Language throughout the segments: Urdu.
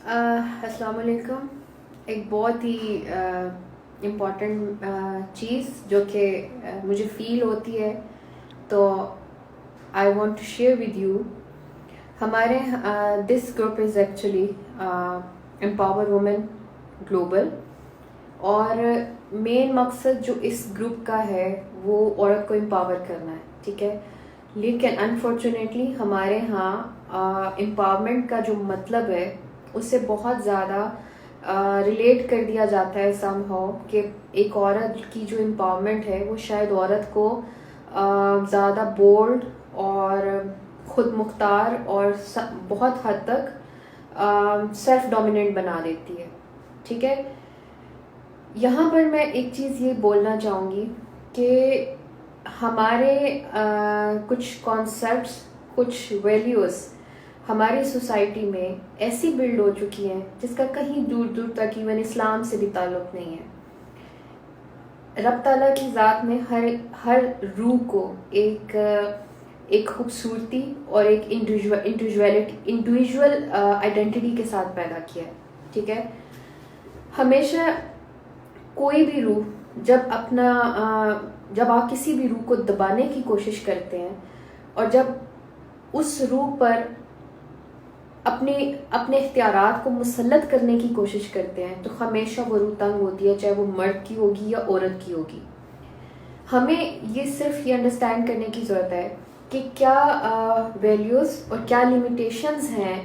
السلام علیکم. ایک بہت ہی امپورٹنٹ چیز جو کہ مجھے فیل ہوتی ہے تو I want to share with you. ہمارے this group is actually empower women global, اور مین مقصد جو اس گروپ کا ہے وہ عورت کو امپاور کرنا ہے، ٹھیک ہے. لیکن انفارچونیٹلی ہمارے ہاں امپاورمنٹ کا جو مطلب ہے اس سے بہت زیادہ ریلیٹ کر دیا جاتا ہے سم ہاؤ کہ ایک عورت کی جو امپاورمنٹ ہے وہ شاید عورت کو زیادہ بولڈ اور خود مختار اور بہت حد تک سیلف ڈومیننٹ بنا دیتی ہے، ٹھیک ہے. یہاں پر میں ایک چیز یہ بولنا چاہوں گی کہ ہمارے کچھ کانسیپٹس، کچھ ویلیوز ہماری سوسائٹی میں ایسی بلڈ ہو چکی ہیں جس کا کہیں دور دور تک ایون اسلام سے بھی تعلق نہیں ہے. رب تعالیٰ کی ذات میں ہر روح کو ایک خوبصورتی اور ایک انڈیویژول آئیڈینٹی کے ساتھ پیدا کیا ہے، ٹھیک ہے. ہمیشہ کوئی بھی روح جب آپ کسی بھی روح کو دبانے کی کوشش کرتے ہیں اور جب اس روح پر اپنے اختیارات کو مسلط کرنے کی کوشش کرتے ہیں تو ہمیشہ وہ روح تنگ ہوتی ہے، چاہے وہ مرد کی ہوگی یا عورت کی ہوگی. ہمیں یہ صرف یہ انڈرسٹینڈ کرنے کی ضرورت ہے کہ کیا ویلیوز اور کیا لمیٹیشنز ہیں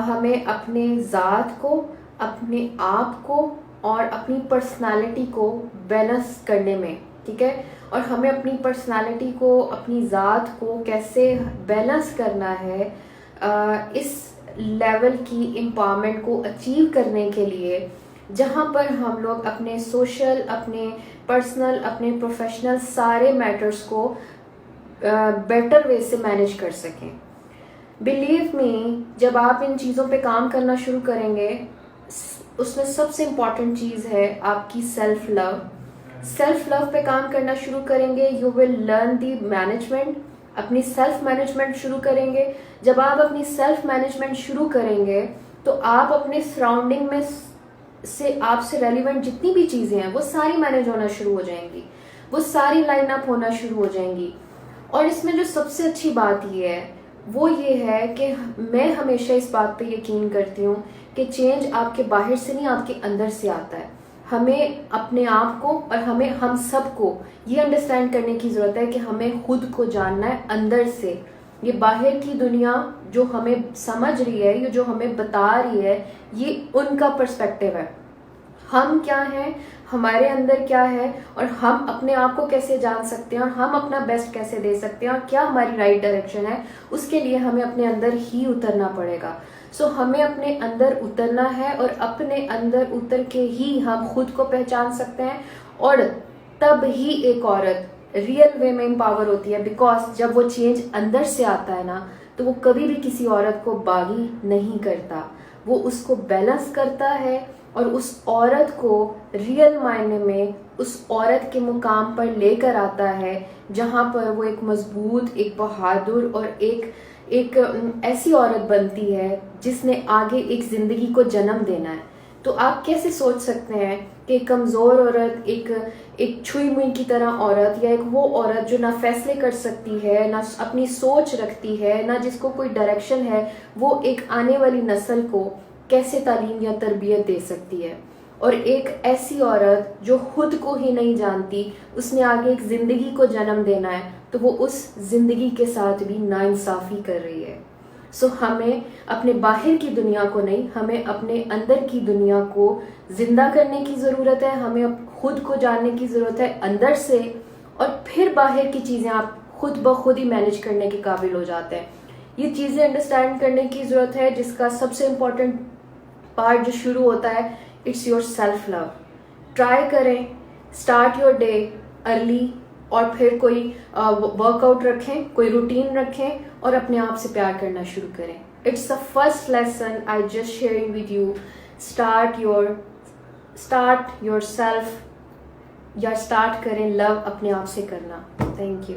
ہمیں اپنے ذات کو، اپنے آپ کو اور اپنی پرسنالٹی کو بیلنس کرنے میں، ٹھیک ہے. اور ہمیں اپنی پرسنالٹی کو، اپنی ذات کو کیسے بیلنس کرنا ہے اس لیول کی امپاورمنٹ کو اچیو کرنے کے لیے، جہاں پر ہم لوگ اپنے سوشل، اپنے پرسنل، اپنے پروفیشنل سارے میٹرز کو بیٹر وے سے مینیج کر سکیں. بلیو می، جب آپ ان چیزوں پہ کام کرنا شروع کریں گے، اس میں سب سے امپورٹنٹ چیز ہے آپ کی سیلف لو. سیلف لو پہ کام کرنا شروع کریں گے، you will learn the management. اپنی سیلف مینجمنٹ شروع کریں گے. جب آپ اپنی سیلف مینجمنٹ شروع کریں گے تو آپ اپنے سراؤنڈنگ میں سے آپ سے ریلیونٹ جتنی بھی چیزیں ہیں وہ ساری مینیج ہونا شروع ہو جائیں گی، وہ ساری لائن اپ ہونا شروع ہو جائیں گی. اور اس میں جو سب سے اچھی بات یہ ہے وہ یہ ہے کہ میں ہمیشہ اس بات پہ یقین کرتی ہوں کہ چینج آپ کے باہر سے نہیں، آپ کے اندر سے آتا ہے. ہمیں اپنے آپ کو اور ہم سب کو یہ انڈرسٹینڈ کرنے کی ضرورت ہے کہ ہمیں خود کو جاننا ہے اندر سے. یہ باہر کی دنیا جو ہمیں سمجھ رہی ہے، یہ جو ہمیں بتا رہی ہے، یہ ان کا پرسپیکٹیو ہے. ہم کیا ہیں، ہمارے اندر کیا ہے، اور ہم اپنے آپ کو کیسے جان سکتے ہیں اور ہم اپنا بیسٹ کیسے دے سکتے ہیں اور کیا ہماری رائٹ ڈائریکشن ہے، اس کے لیے ہمیں اپنے اندر ہی اترنا پڑے گا. ہمیں اپنے اندر اترنا ہے اور اپنے اندر اتر کے ہی ہم خود کو پہچان سکتے ہیں، اور تب ہی ایک عورت ریئل وے میں امپاور ہوتی ہے. بیکاز جب وہ چینج اندر سے آتا ہے نا تو وہ کبھی بھی کسی عورت کو باغی نہیں کرتا، وہ اس کو بیلنس کرتا ہے اور اس عورت کو ریئل معنی میں اس عورت کے مقام پر لے کر آتا ہے جہاں پر وہ ایک مضبوط، ایک بہادر اور ایک ایسی عورت بنتی ہے جس نے آگے ایک زندگی کو جنم دینا ہے. تو آپ کیسے سوچ سکتے ہیں کہ ایک کمزور عورت، ایک چھوئی موئی کی طرح عورت، یا ایک وہ عورت جو نہ فیصلے کر سکتی ہے، نہ اپنی سوچ رکھتی ہے، نہ جس کو کوئی ڈائریکشن ہے، وہ ایک آنے والی نسل کو کیسے تعلیم یا تربیت دے سکتی ہے. اور ایک ایسی عورت جو خود کو ہی نہیں جانتی، اس نے آگے ایک زندگی کو جنم دینا ہے تو وہ اس زندگی کے ساتھ بھی ناانصافی کر رہی ہے. ہمیں اپنے باہر کی دنیا کو نہیں، ہمیں اپنے اندر کی دنیا کو زندہ کرنے کی ضرورت ہے. ہمیں خود کو جاننے کی ضرورت ہے اندر سے، اور پھر باہر کی چیزیں آپ خود بخود ہی مینیج کرنے کے قابل ہو جاتے ہیں. یہ چیزیں انڈرسٹینڈ کرنے کی ضرورت ہے، جس کا سب سے امپورٹنٹ پارٹ جو شروع ہوتا ہے، it's your self love. Try کریں، اسٹارٹ یور ڈے ارلی، اور پھر کوئی ورک آؤٹ رکھیں، کوئی روٹین رکھیں اور اپنے آپ سے پیار کرنا شروع کریں. It's the first lesson I just sharing with you. Start your self, یا اسٹارٹ کریں لو اپنے آپ سے کرنا. Thank you.